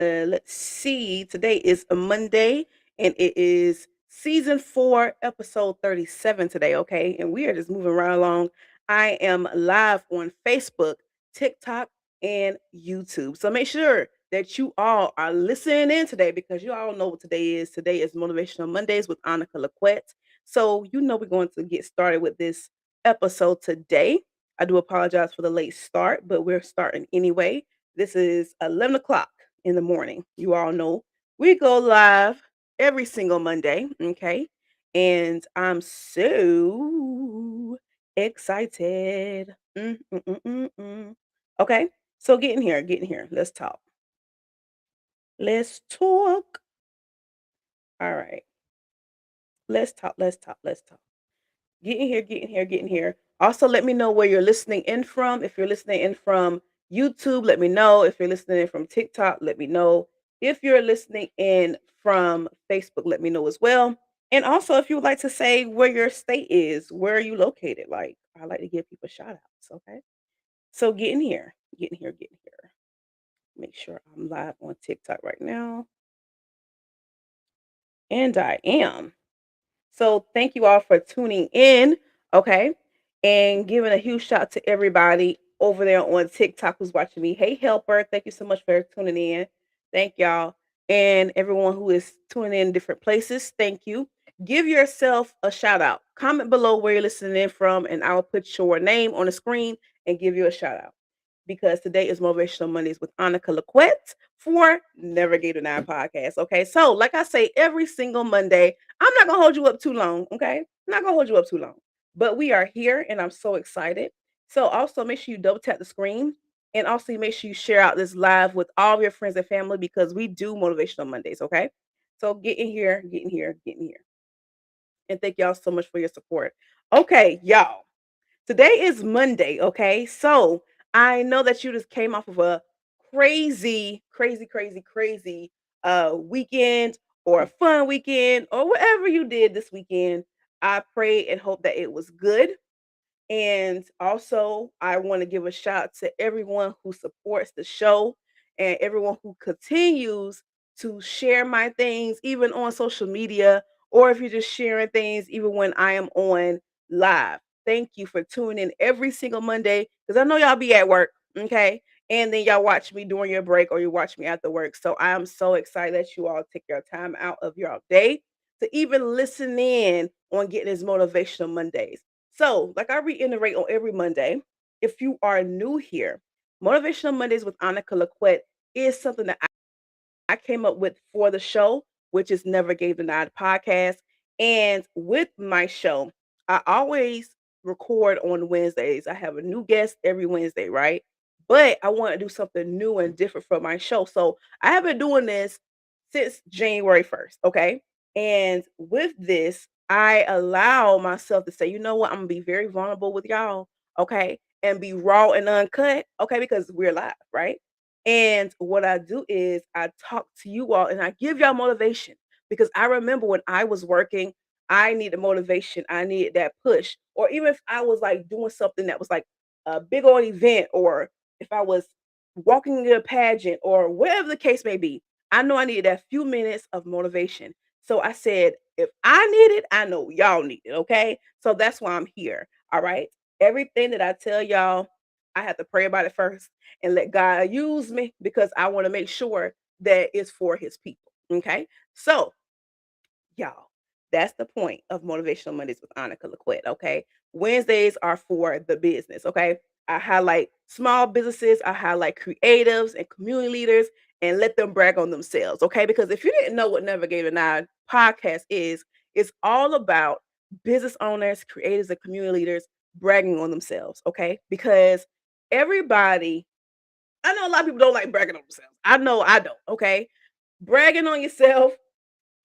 Let's see. Today is a Monday, and it is season 4, episode 37 today. Okay, and we are just moving right along. I am live on Facebook, TikTok, and YouTube. So make sure that you all are listening in today because you all know what today is. Today is Motivational Mondays with Annika Laquette. So you know we're going to get started with this episode today. I do apologize for the late start, but we're starting anyway. This is 11 o'clock in the morning. You all know we go live every single Monday. Okay. And I'm so excited. Okay. So get in here. Let's talk. Let's talk. All right. Let's talk. Get in here, get in here, get in here. Also, let me know where you're listening in from. If you're listening in from YouTube, let me know. If you're listening in from TikTok, let me know. If you're listening in from Facebook, let me know as well. And also, if you would like to say where your state is, where are you located? Like, I like to give people shout outs. Okay. So get in here, get in here, get in here. Make sure I'm live on TikTok right now. And I am. So thank you all for tuning in, okay? And giving a huge shout out to everybody over there on TikTok who's watching me. Hey, helper, thank you so much for tuning in. Thank y'all. And everyone who is tuning in different places, thank you. Give yourself a shout out. Comment below where you're listening in from, and I'll put your name on the screen and give you a shout out because today is Motivational Mondays with Annika Laquette for Never Gave a Nine podcast. Okay, so like I say, every single Monday, I'm not gonna hold you up too long. Okay, I'm not gonna hold you up too long, but we are here, and I'm so excited. So also make sure you double tap the screen, and also make sure you share out this live with all of your friends and family because we do Motivational Mondays. Okay, so get in here, get in here, get in here, and thank y'all so much for your support. Okay, y'all. Today is Monday, okay? So I know that you just came off of a crazy weekend or a fun weekend or whatever you did this weekend. I pray and hope that it was good. And also, I want to give a shout out to everyone who supports the show and everyone who continues to share my things, even on social media, or if you're just sharing things, even when I am on live. Thank you for tuning in every single Monday because I know y'all be at work, okay? And then y'all watch me during your break or you watch me after work. So I am so excited that you all take your time out of your day to even listen in on getting this motivational Mondays. So, like I reiterate on every Monday, if you are new here, Motivational Mondays with Annika Laquette is something that I came up with for the show, which is Never Gave the Nod podcast. And with my show, I always record on Wednesdays. I have a new guest every Wednesday, right? But I want to do something new and different for my show. So I have been doing this since January 1st, okay? And with this, I allow myself to say, you know what, I'm gonna be very vulnerable with y'all, okay? And be raw and uncut, okay, because we're live, right? And what I do is I talk to you all and I give y'all motivation because I remember when I was working, I needed motivation. I needed that push. Or even if I was like doing something that was like a big old event, or if I was walking in a pageant, or whatever the case may be, I know I needed that few minutes of motivation. So I said, if I need it, I know y'all need it. Okay. So that's why I'm here. All right. Everything that I tell y'all, I have to pray about it first and let God use me because I want to make sure that it's for his people. Okay. So, y'all, that's the point of Motivational Mondays with Annika Laquette. Okay. Wednesdays are for the business. Okay. I highlight small businesses, I highlight creatives and community leaders and let them brag on themselves. Okay. Because if you didn't know what Never Gave a Nine podcast is, it's all about business owners, creators, and community leaders bragging on themselves. Okay. Because everybody, I know a lot of people don't like bragging on themselves. I know I don't, okay? Bragging on yourself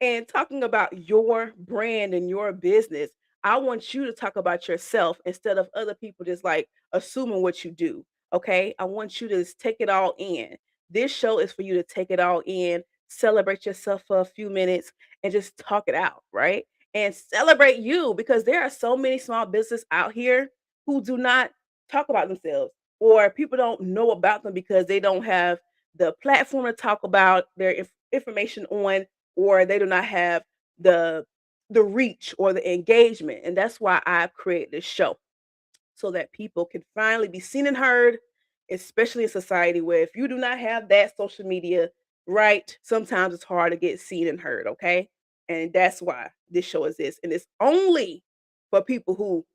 and talking about your brand and your business. I want you to talk about yourself instead of other people just like assuming what you do, okay? I want you to just take it all in. This show is for you to take it all in, celebrate yourself for a few minutes and just talk it out, right? And celebrate you because there are so many small businesses out here who do not talk about themselves or people don't know about them because they don't have the platform to talk about their information on, or they do not have the reach or the engagement. And that's why I've created this show, so that people can finally be seen and heard, especially in society where if you do not have that social media, right, sometimes it's hard to get seen and heard, okay? And that's why this show exists. And it's only for people who,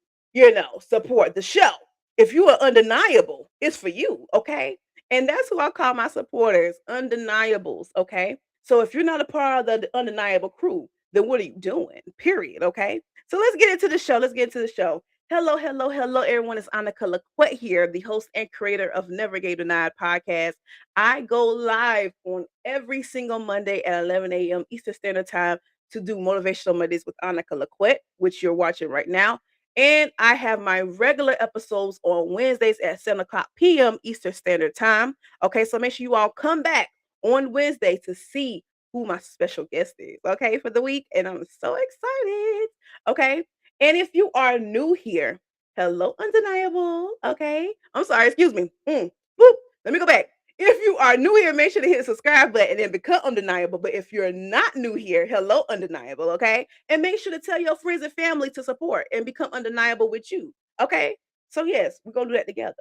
support the show. If you are undeniable, it's for you, okay? And that's who I call my supporters, undeniables, okay? So if you're not a part of the undeniable crew, then what are you doing? Period, okay? So let's get into the show. Let's get into the show. Hello, hello, hello, everyone. It's Annika Laquette here, the host and creator of Never Gave Denied podcast. I go live on every single Monday at 11 a.m. Eastern Standard Time to do Motivational Mondays with Annika Laquette, which you're watching right now. And I have my regular episodes on Wednesdays at 7 o'clock p.m. Eastern Standard Time. Okay, so make sure you all come back on Wednesday to see who my special guest is, okay, for the week. And I'm so excited. Okay, and if you are new here, hello, undeniable. Okay. I'm sorry, excuse me. Whoop. Let me go back. If you are new here, make sure to hit the subscribe button and become undeniable. But if you're not new here, hello, undeniable. Okay. And make sure to tell your friends and family to support and become undeniable with you. Okay. So, yes, we're going to do that together.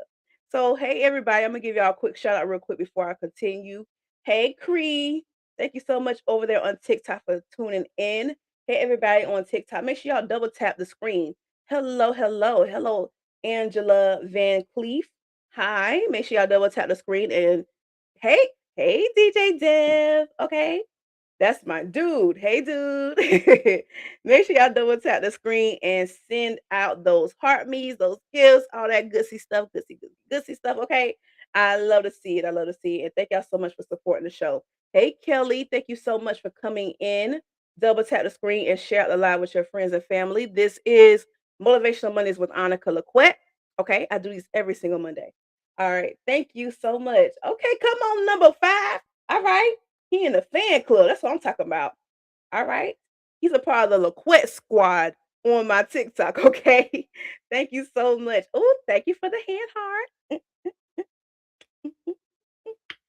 So, hey, everybody, I'm going to give y'all a quick shout out real quick before I continue. Hey, Cree. Thank you so much over there on TikTok for tuning in. Hey, everybody on TikTok, make sure y'all double tap the screen. Hello, hello, hello, Angela Van Cleef. Hi, make sure y'all double tap the screen. And hey, hey, DJ Dev. Okay, that's my dude. Hey, dude. Make sure y'all double tap the screen and send out those heart me's, those gifts, all that goodsy stuff, goodsy stuff. Okay. I love to see it. I love to see it. And thank y'all so much for supporting the show. Hey, Kelly. Thank you so much for coming in. Double tap the screen and share out the live with your friends and family. This is Motivational Mondays with Annika Laquette. Okay. I do these every single Monday. All right. Thank you so much. Okay. Come on, number 5. All right. He in the fan club. That's what I'm talking about. All right. He's a part of the Laquette squad on my TikTok. Okay. Thank you so much. Oh, thank you for the hand heart.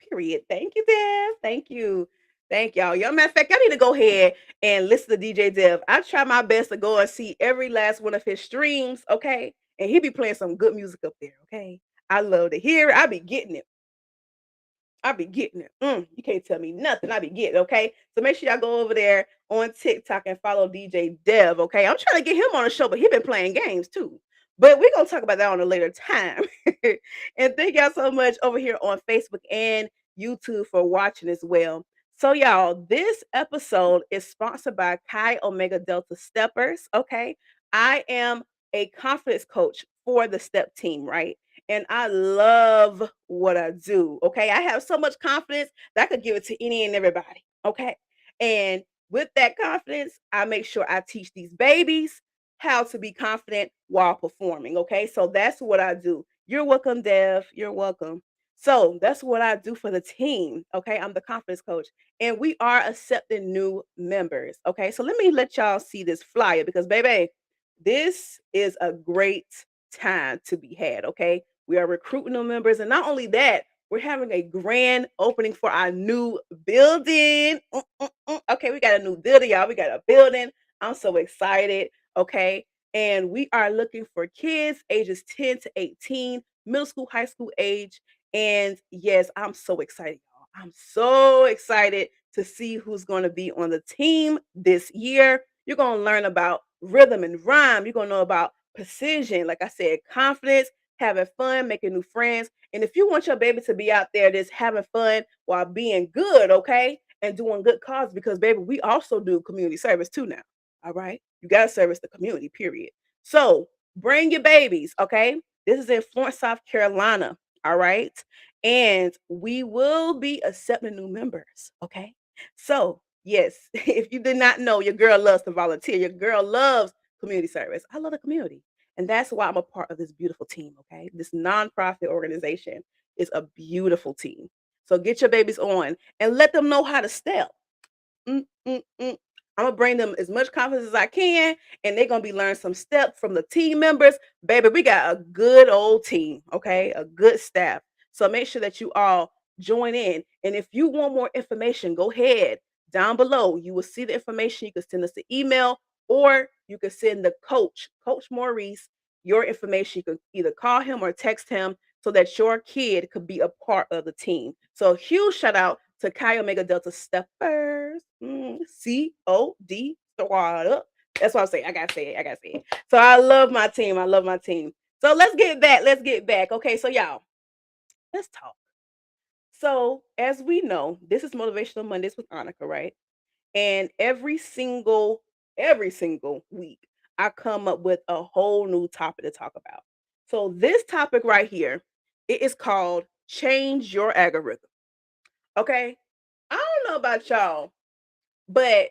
Period. Thank you, Dev. Thank you. Thank y'all. Yo, matter of fact, I need to go ahead and listen to DJ Dev. I try my best to go and see every last one of his streams. Okay. And he be playing some good music up there. Okay. I love to hear it. I be getting it. I be getting it. You can't tell me nothing. I be getting it, okay? So make sure y'all go over there on TikTok and follow DJ Dev, okay? I'm trying to get him on the show, but he been playing games too. But we're gonna talk about that on a later time. And thank y'all so much over here on Facebook and YouTube for watching as well. So, y'all, this episode is sponsored by Chi Omega Delta Steppers. Okay. I am a confidence coach for the STEP team, right? And I love what I do. Okay. I have so much confidence that I could give it to any and everybody. Okay. And with that confidence, I make sure I teach these babies how to be confident while performing. Okay. So that's what I do. You're welcome, Dev. You're welcome. So that's what I do for the team. Okay. I'm the confidence coach, and we are accepting new members. Okay. So let me let y'all see this flyer because, baby, this is a great time to be had. Okay. We are recruiting new members. And not only that, we're having a grand opening for our new building. Okay, we got a new building, y'all. We got a building. I'm so excited. Okay. And we are looking for kids ages 10 to 18, middle school, high school age. And yes, I'm so excited, y'all. I'm so excited to see who's going to be on the team this year. You're going to learn about rhythm and rhyme. You're going to know about precision, like I said, confidence, having fun, making new friends. And if you want your baby to be out there just having fun while being good, okay, and doing good cause, because baby, we also do community service too now. All right. You got to service the community, period. So bring your babies, okay? This is in Florence, South Carolina. All right. And we will be accepting new members. Okay. So, yes, if you did not know, your girl loves to volunteer. Your girl loves community service. I love the community. And that's why I'm a part of this beautiful team. Okay. This nonprofit organization is a beautiful team. So get your babies on and let them know how to step. Mm, mm, mm. I'm gonna bring them as much confidence as I can, and they're gonna be learning some steps from the team members. Baby, we got a good old team, okay? A good staff. So make sure that you all join in. And if you want more information, go ahead down below. You will see the information. You can send us an email or you can send the Coach Maurice, your information. You can either call him or text him so that your kid could be a part of the team. So a huge shout out to Chi Omega Delta Steppers. COD Squad. That's what I'm saying. I gotta say it. I gotta say it. So I love my team. I love my team. So let's get back. Let's get back. Okay, so y'all, let's talk. So as we know, this is Motivational Mondays with Annika, right? And every single week, I come up with a whole new topic to talk about. So this topic right here, it is called change your algorithm. Okay. I don't know about y'all, but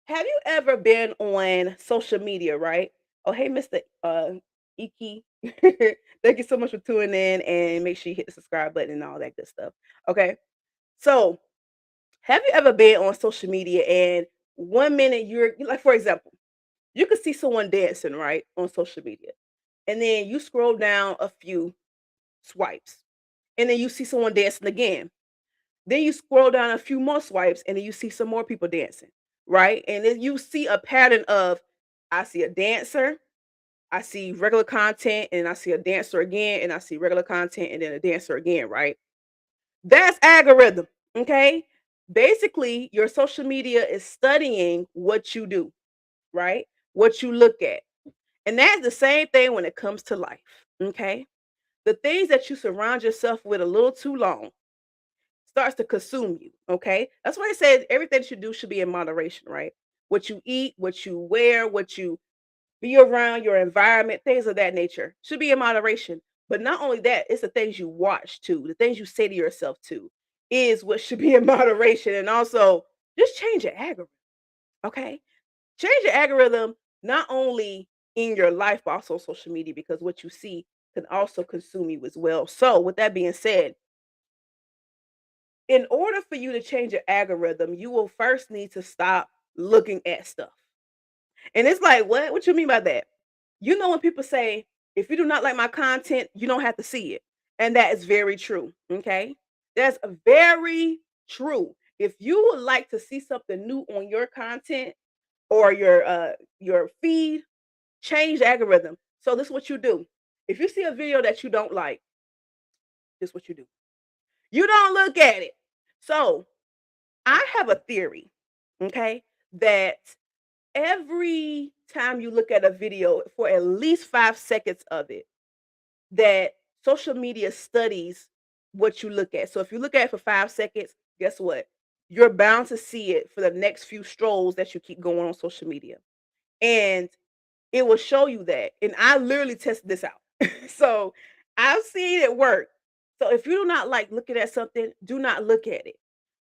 have you ever been on social media, right? Oh, hey, Mr. Iki. Thank you so much for tuning in and make sure you hit the subscribe button and all that good stuff. Okay. So have you ever been on social media and one minute you're like, for example, you could see someone dancing, right, on social media. And then you scroll down a few swipes and then you see someone dancing again. Then you scroll down a few more swipes and then you see some more people dancing, right? And then you see a pattern of I see a dancer, I see regular content, and I see a dancer again, and I see regular content and then a dancer again, right? That's algorithm, okay? Basically, your social media is studying what you do, right? What you look at. And that's the same thing when it comes to life, okay? The things that you surround yourself with a little too long starts to consume you. Okay. That's why I said everything that you do should be in moderation, right? What you eat, what you wear, what you be around, your environment, things of that nature should be in moderation. But not only that, it's the things you watch too, the things you say to yourself too, is what should be in moderation. And also just change your algorithm. Okay. Change your algorithm not only in your life, but also social media, because what you see can also consume you as well. So, with that being said, in order for you to change your algorithm, you will first need to stop looking at stuff. And it's like, what? What you mean by that? You know when people say, if you do not like my content, you don't have to see it. And that is very true. Okay. That's very true. If you would like to see something new on your content or your feed, change the algorithm. So this is what you do. If you see a video that you don't like, this is what you do. You don't look at it. So I have a theory, okay, that every time you look at a video for at least 5 seconds of it, that social media studies what you look at. So if you look at it for 5 seconds, guess what? You're bound to see it for the next few strolls that you keep going on social media. And it will show you that. And I literally tested this out. So I've seen it work. So if you do not like looking at something, do not look at it.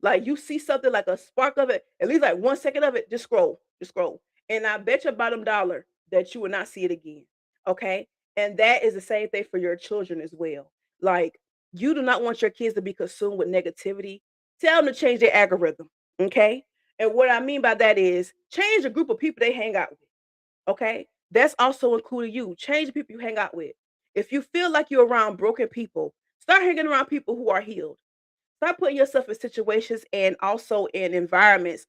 Like you see something like a spark of it, at least like 1 second of it, just scroll, just scroll. And I bet your bottom dollar that you will not see it again. Okay. And that is the same thing for your children as well. Like you do not want your kids to be consumed with negativity. Tell them to change their algorithm. Okay. And what I mean by that is change the group of people they hang out with. Okay? That's also including you. Change the people you hang out with. If you feel like you're around broken people, start hanging around people who are healed. Start putting yourself in situations and also in environments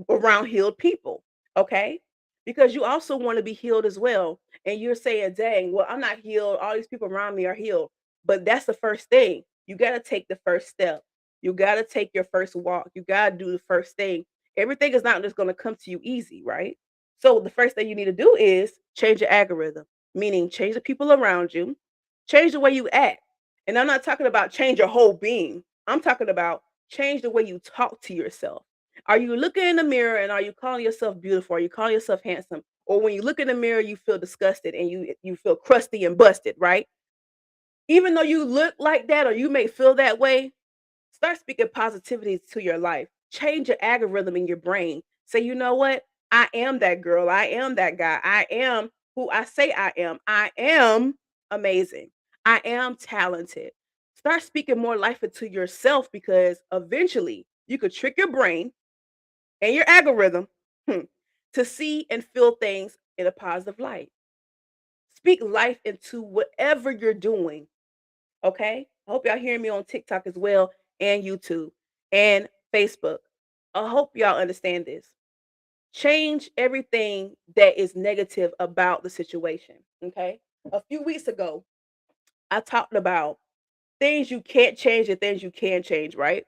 around healed people. Okay? Because you also want to be healed as well. And you're saying, dang, well, I'm not healed. All these people around me are healed. But that's the first thing. You got to take the first step. You got to take your first walk. You got to do the first thing. Everything is not just going to come to you easy, right? So the first thing you need to do is change your algorithm, meaning change the people around you, change the way you act. And I'm not talking about change your whole being. I'm talking about change the way you talk to yourself. Are you looking in the mirror and are you calling yourself beautiful? Are you calling yourself handsome? Or when you look in the mirror, you feel disgusted and you feel crusty and busted, right? Even though you look like that or you may feel that way, start speaking positivity to your life. Change your algorithm in your brain. Say, you know what? I am that girl. I am that guy. I am who I say I am. I am amazing. I am talented. Start speaking more life into yourself because eventually you could trick your brain and your algorithm hmm, to see and feel things in a positive light. Speak life into whatever you're doing. Okay. I hope y'all hearing me on TikTok as well. and YouTube and Facebook. I hope y'all understand this. Change everything that is negative about the situation. Okay. A few weeks ago, I talked about things you can't change and things you can change, right?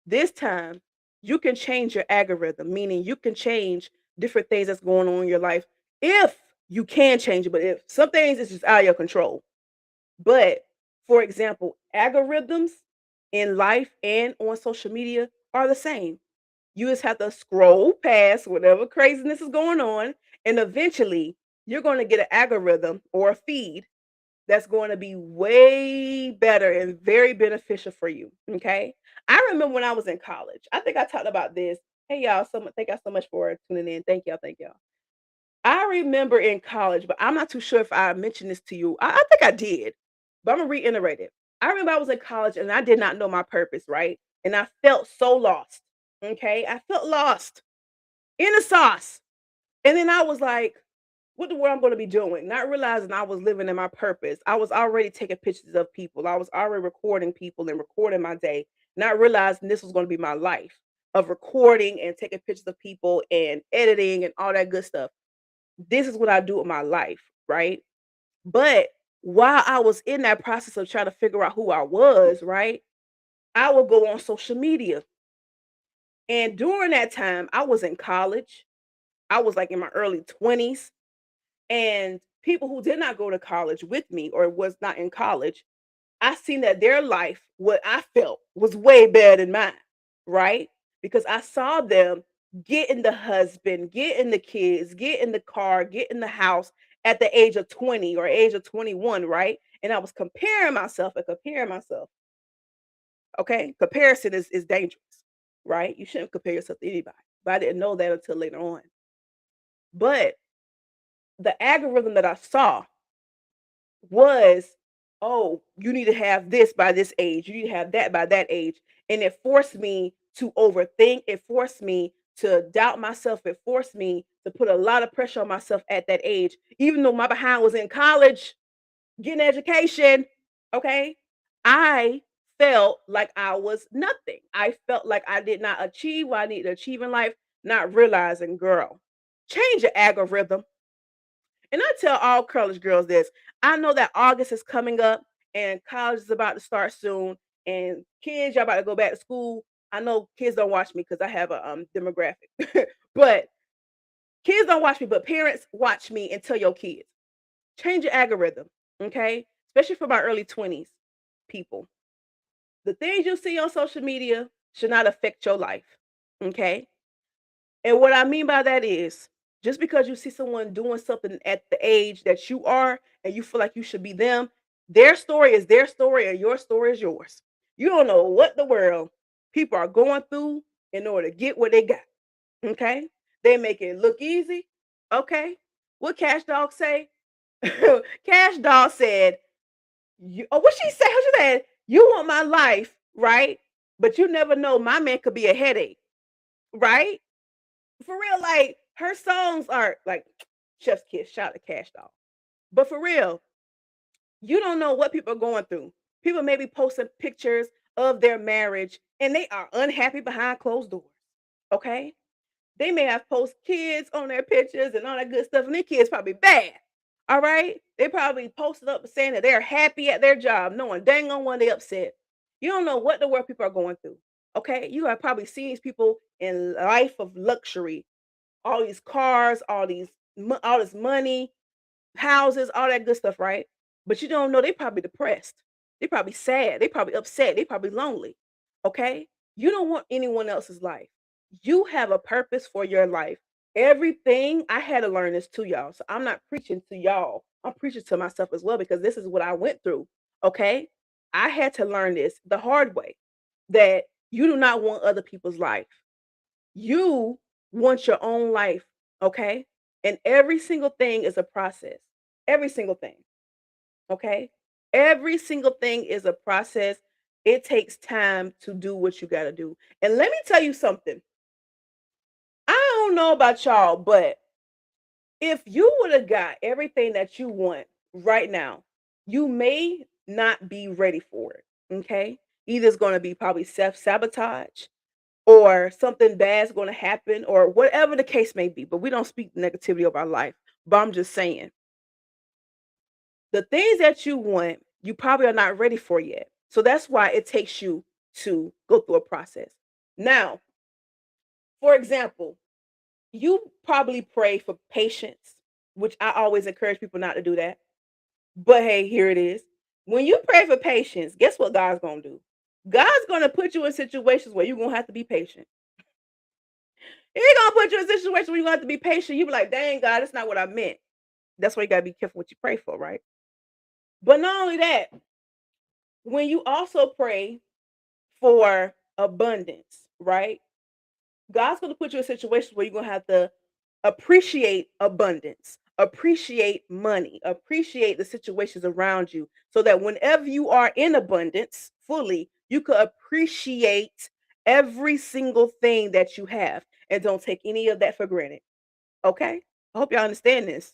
This time, you can change your algorithm, meaning you can change different things that's going on in your life if you can change it. But if some things is just out of your control. But for example, algorithms in life and on social media are the same. You just have to scroll past whatever craziness is going on, and eventually you're going to get an algorithm or a feed that's going to be way better and very beneficial for you. Okay. I remember when I was in college. I think I talked about this. Hey y'all, so much thank y'all so much for tuning in. Thank y'all, thank y'all. I remember in college, but I'm not too sure if I mentioned this to you. I think I did, but I'm gonna reiterate it. I remember I was in college and I did not know my purpose, right? And I felt so lost. Okay. I felt lost in the sauce. And then I was like, what the world I'm going to be doing? Not realizing I was living in my purpose. I was already taking pictures of people. I was already recording people and recording my day, not realizing this was going to be my life of recording and taking pictures of people and editing and all that good stuff. This is what I do with my life, right? But while I was in that process of trying to figure out who I was, right, I would go on social media. And during that time, I was in college. I was like in my early 20s. And people who did not go to college with me or was not in college, I seen that their life, what I felt was way better than mine, right? Because I saw them getting the husband, getting the kids, get in the car, get in the house at the age of 20 or age of 21, right? And I was comparing myself and comparing myself. Okay. Comparison is dangerous, right? You shouldn't compare yourself to anybody. But I didn't know that until later on. But the algorithm that I saw was, oh, you need to have this by this age, you need to have that by that age. And it forced me to overthink, it forced me to doubt myself, it forced me to put a lot of pressure on myself at that age, even though my behind was in college, getting education. Okay. I felt like I was nothing. I felt like I did not achieve what I needed to achieve in life, not realizing, girl, change your algorithm. And I tell all college girls this. I know that August is coming up and college is about to start soon. And kids, y'all about to go back to school. I know kids don't watch me because I have a demographic. But kids don't watch me, but parents watch me and tell your kids. Change your algorithm. Okay. Especially for my early 20s people. The things you see on social media should not affect your life. Okay. And what I mean by that is just because you see someone doing something at the age that you are and you feel like you should be them, their story is their story and your story is yours. You don't know what the world people are going through in order to get what they got. Okay? They make it look easy. Okay? What Cash Dog say? Cash Dog said, what she said? She said, you want my life, right? But you never know my man could be a headache, right? For real, like her songs are like Chef's Kiss, shout out to Cash Doll. But for real, you don't know what people are going through. People may be posting pictures of their marriage and they are unhappy behind closed doors. Okay. They may have post kids on their pictures and all that good stuff, and their kids probably bad. All right. They probably posted up saying that they're happy at their job, knowing dang on when they upset. You don't know what the world people are going through. Okay. You have probably seen these people in life of luxury, all these cars, all this money, houses, all that good stuff, right? But you don't know they probably depressed. They probably sad. They probably upset. They probably lonely. Okay? You don't want anyone else's life. You have a purpose for your life. Everything I had to learn this to y'all. So I'm not preaching to y'all. I'm preaching to myself as well because this is what I went through. Okay? I had to learn this the hard way that you do not want other people's life. You want your own life, okay? And every single thing is a process. Every single thing, okay? Every single thing is a process. It takes time to do what you got to do. And let me tell you something. I don't know about y'all, but if you would have got everything that you want right now, you may not be ready for it, okay? Either it's going to be probably self-sabotage or something bad's going to happen or whatever the case may be. But we don't speak negativity of our life. But I'm just saying, the things that you want, you probably are not ready for yet. So that's why it takes you to go through a process. Now, for example, you probably pray for patience, which I always encourage people not to do that. But hey, here it is. When you pray for patience, guess what God's going to do? God's going to put you in situations where you're going to have to be patient. He's going to put you in a situation where you're going to have to be patient. You be like, dang, God, that's not what I meant. That's why you got to be careful what you pray for, right? But not only that, when you also pray for abundance, right? God's going to put you in situations where you're going to have to appreciate abundance, appreciate money, appreciate the situations around you so that whenever you are in abundance fully, you could appreciate every single thing that you have and don't take any of that for granted. Okay? I hope y'all understand this.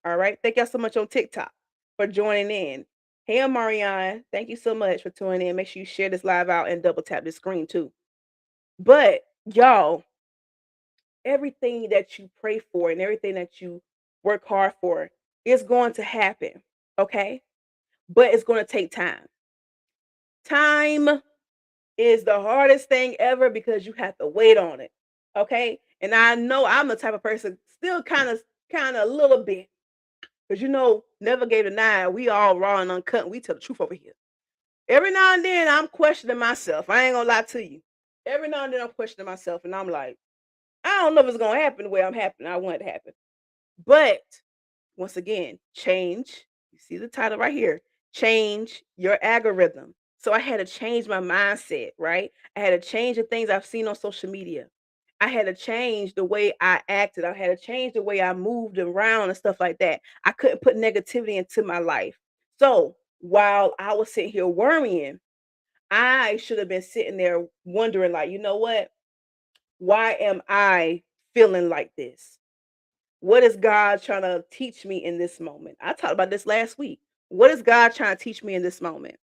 All right. Thank y'all so much on TikTok for joining in. Hey, I'm Marianne. Thank you so much for tuning in. Make sure you share this live out and double tap the screen too. But y'all, everything that you pray for and everything that you work hard for is going to happen. Okay. But it's going to take time. Time is the hardest thing ever because you have to wait on it. Okay. And I know I'm the type of person still kind of a little bit. Because never gave a nine. We all raw and uncut. And we tell the truth over here. Every now and then I'm questioning myself. I ain't gonna lie to you. Every now and then I'm questioning myself and I'm like, I don't know if it's gonna happen the way I want it to happen. But once again, change. You see the title right here. Change your algorithm. So I had to change my mindset, right? I had to change the things I've seen on social media. I had to change the way I acted. I had to change the way I moved around and stuff like that. I couldn't put negativity into my life. So while I was sitting here worrying, I should have been sitting there wondering, like, you know what? Why am I feeling like this? What is God trying to teach me in this moment? I talked about this last week. What is God trying to teach me in this moment?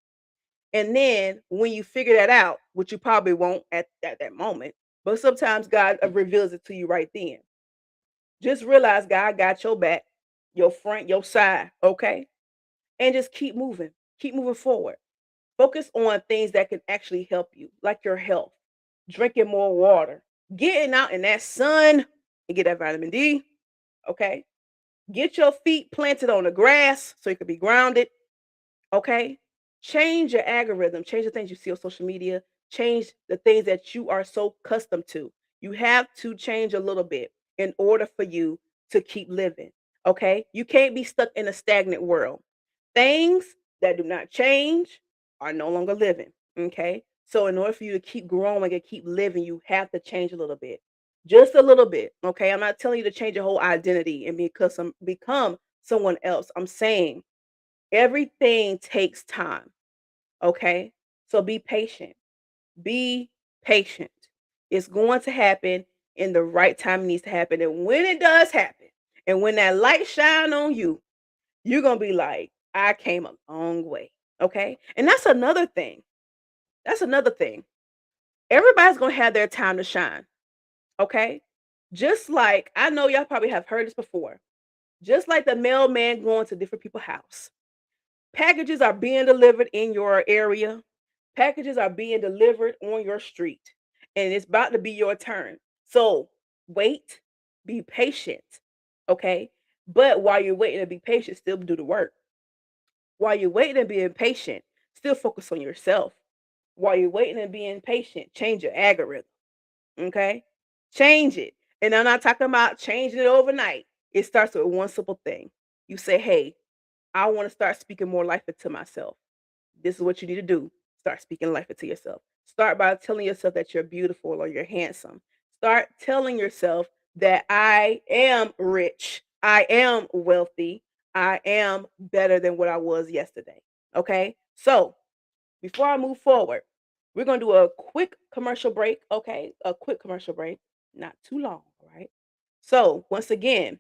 And then when you figure that out, which you probably won't at that moment, but sometimes God reveals it to you right then. Just realize God got your back, your front, your side, okay? And just keep moving forward. Focus on things that can actually help you, like your health, drinking more water, getting out in that sun and get that vitamin D, okay? Get your feet planted on the grass so you can be grounded. Okay. Change your algorithm, change the things you see on social media, change the things that you are so accustomed to. You have to change a little bit in order for you to keep living. Okay. You can't be stuck in a stagnant world. Things that do not change are no longer living. Okay. So, in order for you to keep growing and keep living, you have to change a little bit. Just a little bit. Okay. I'm not telling you to change your whole identity and become someone else. I'm saying everything takes time, okay? So be patient. Be patient. It's going to happen in the right time it needs to happen. And when it does happen, and when that light shine on you, you're going to be like, I came a long way, okay? And that's another thing. That's another thing. Everybody's going to have their time to shine, okay? Just like I know y'all probably have heard this before. Just like the mailman going to different people's house. Packages are being delivered in your area. Packages are being delivered on your street. And it's about to be your turn. So wait, be patient. Okay. But while you're waiting to be patient, still do the work. While you're waiting and being patient, still focus on yourself. While you're waiting and being patient, change your algorithm. Okay. Change it. And I'm not talking about changing it overnight. It starts with one simple thing. You say, hey, I want to start speaking more life into myself. This is what you need to do. Start speaking life into yourself. Start by telling yourself that you're beautiful or you're handsome. Start telling yourself that I am rich. I am wealthy. I am better than what I was yesterday. Okay. So before I move forward, we're going to do a quick commercial break. Okay. A quick commercial break. Not too long. All right. So once again,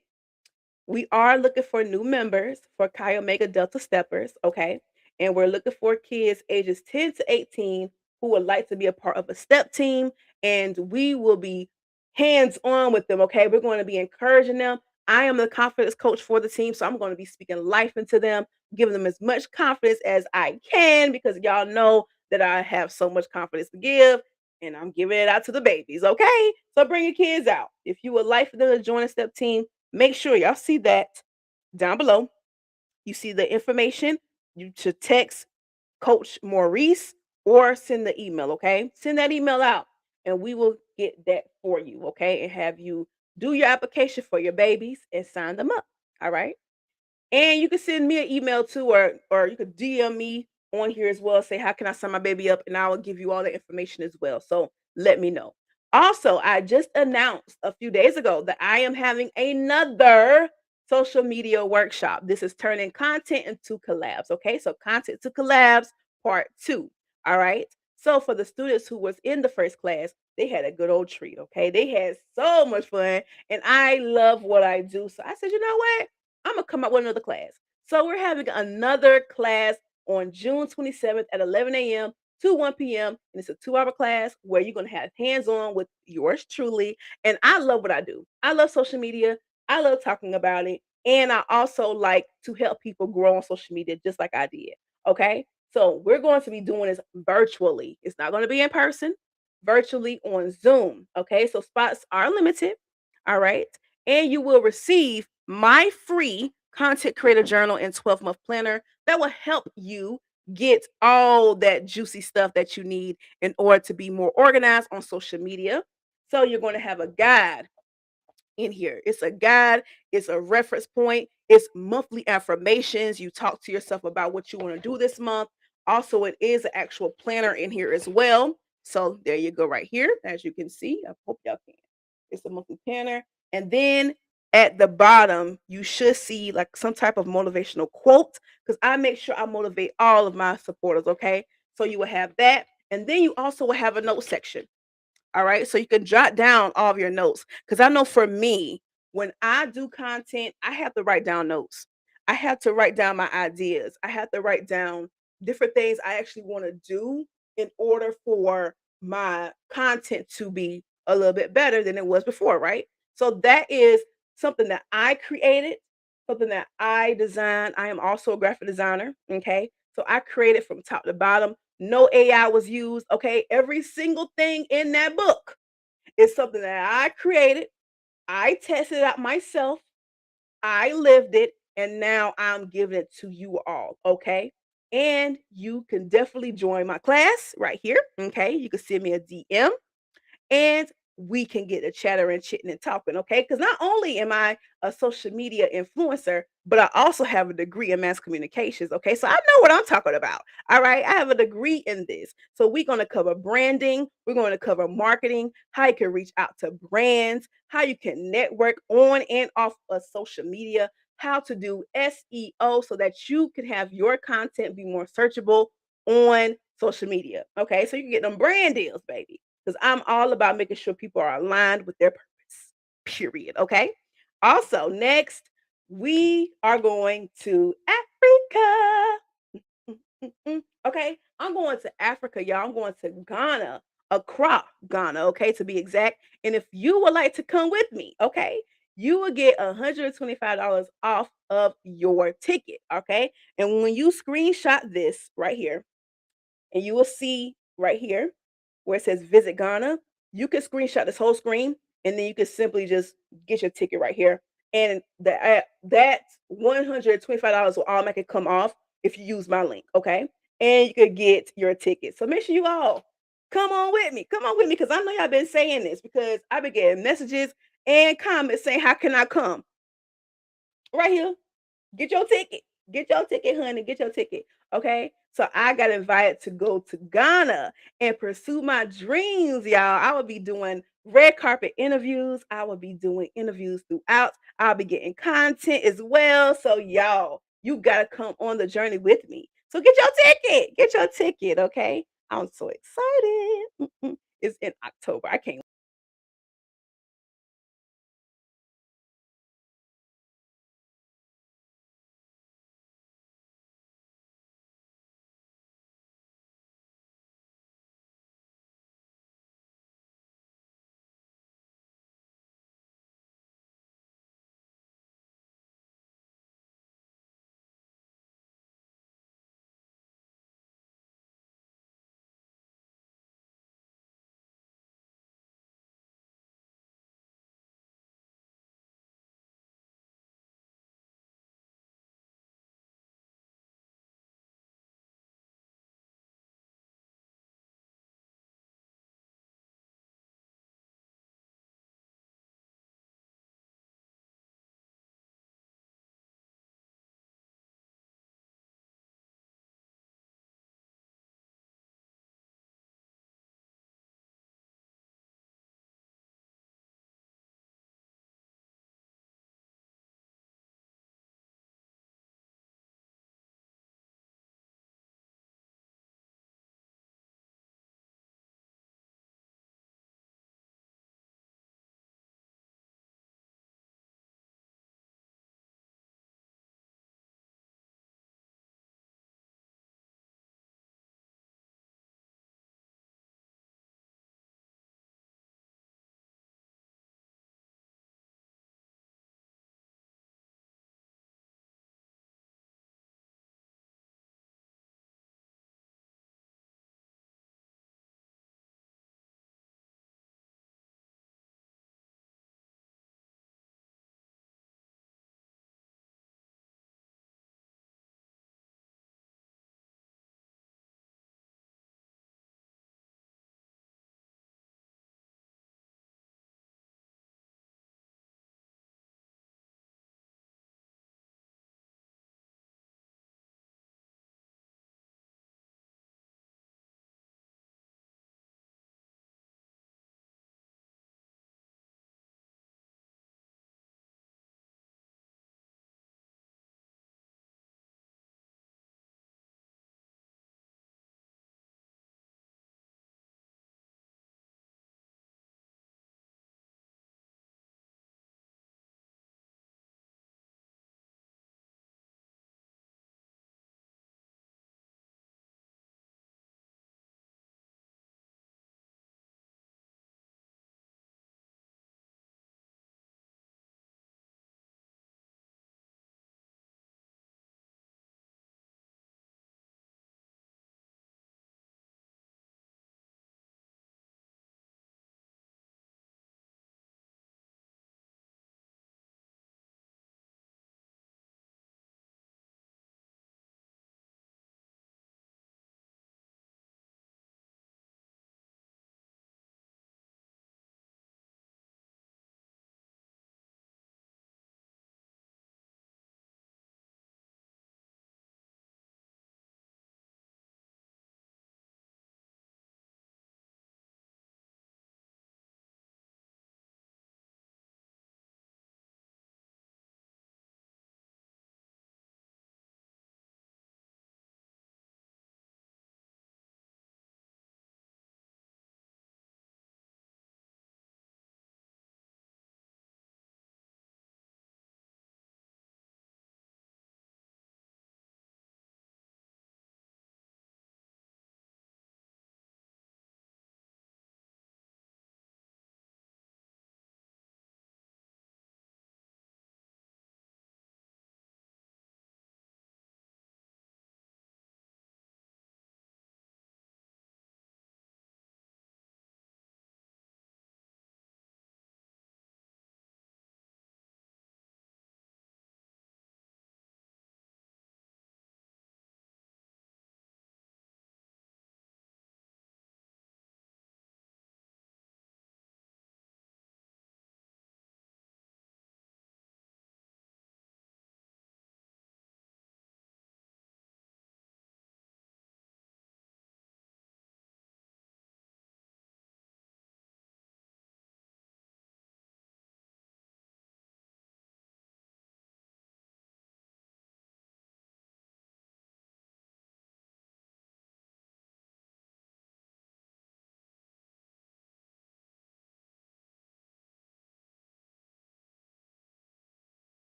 we are looking for new members for Chi Omega Delta Steppers, okay? And we're looking for kids ages 10 to 18 who would like to be a part of a step team, and we will be hands on with them. Okay, we're going to be encouraging them. I am the confidence coach for the team, so I'm going to be speaking life into them, giving them as much confidence as I can because y'all know that I have so much confidence to give and I'm giving it out to the babies. Okay, so bring your kids out. If you would like for them to join a step team, make sure y'all see that down below. You see the information. You should text Coach Maurice or send the email. Okay, send that email out and we will get that for you. Okay, and have you do your application for your babies and sign them up. All right. And you can send me an email too, or you could DM me on here as well. Say, how can I sign my baby up? And I will give you all the information as well. So let me know. Also, I just announced a few days ago that I am having another social media workshop. This is turning content into collabs. Okay. So content to collabs part two. All right. So for the students who was in the first class, they had a good old treat. Okay. They had so much fun. And I love what I do. So I said, you know what? I'm gonna come up with another class. So we're having another class on June 27th at 11 a.m. to 1 p.m. And it's a 2-hour class where you're gonna have hands-on with yours truly. And I love what I do. I love social media. I love talking about it. And I also like to help people grow on social media just like I did. Okay. So we're going to be doing this virtually. It's not going to be in person, virtually on Zoom. Okay. So spots are limited. All right. And you will receive my free content creator journal and 12-month planner that will help you get all that juicy stuff that you need in order to be more organized on social media. So you're going to have a guide in here. It's a guide, it's a reference point, it's monthly affirmations. You talk to yourself about what you want to do this month. Also, it is an actual planner in here as well. So there you go, right here. As you can see, I hope y'all can. It's a monthly planner. And then at the bottom, you should see like some type of motivational quote because I make sure I motivate all of my supporters. Okay. So you will have that. And then you also will have a note section. All right. So you can jot down all of your notes. Because I know for me, when I do content, I have to write down notes. I have to write down my ideas. I have to write down different things I actually want to do in order for my content to be a little bit better than it was before. Right. So that is something that I created, something that I designed. I am also a graphic designer. Okay. So I created from top to bottom. No AI was used. Okay. Every single thing in that book is something that I created. I tested it out myself. I lived it. And now I'm giving it to you all. Okay. And you can definitely join my class right here. Okay. You can send me a DM and we can get a chatter and chitting and talking, okay? Because not only am I a social media influencer, but I also have a degree in mass communications, okay? So I know what I'm talking about, all right? I have a degree in this. So we're going to cover branding, we're going to cover marketing, how you can reach out to brands, how you can network on and off of social media, how to do SEO so that you can have your content be more searchable on social media, okay? So you can get them brand deals, baby because I'm all about making sure people are aligned with their purpose, period. Okay. Also, next, we are going to Africa. Okay. I'm going to Africa, y'all. I'm going to Ghana, Accra, Ghana, okay, to be exact. And if you would like to come with me, okay, you will get $125 off of your ticket. Okay. And when you screenshot this right here, and you will see right here where it says visit Ghana. You can screenshot this whole screen and then you can simply just get your ticket right here. And that $125 will automatically come off if you use my link. Okay. And you could get your ticket. So make sure you all come on with me. Come on with me because I know y'all been saying this because I've been getting messages and comments saying, how can I come? Right here. Get your ticket. Get your ticket, honey. Get your ticket. Okay. So I got invited to go to Ghana and pursue my dreams, y'all. I will be doing red carpet interviews. I will be doing interviews throughout. I'll be getting content as well. So, y'all, you got to come on the journey with me. So get your ticket. Get your ticket. Okay. I'm so excited. It's in October. I can't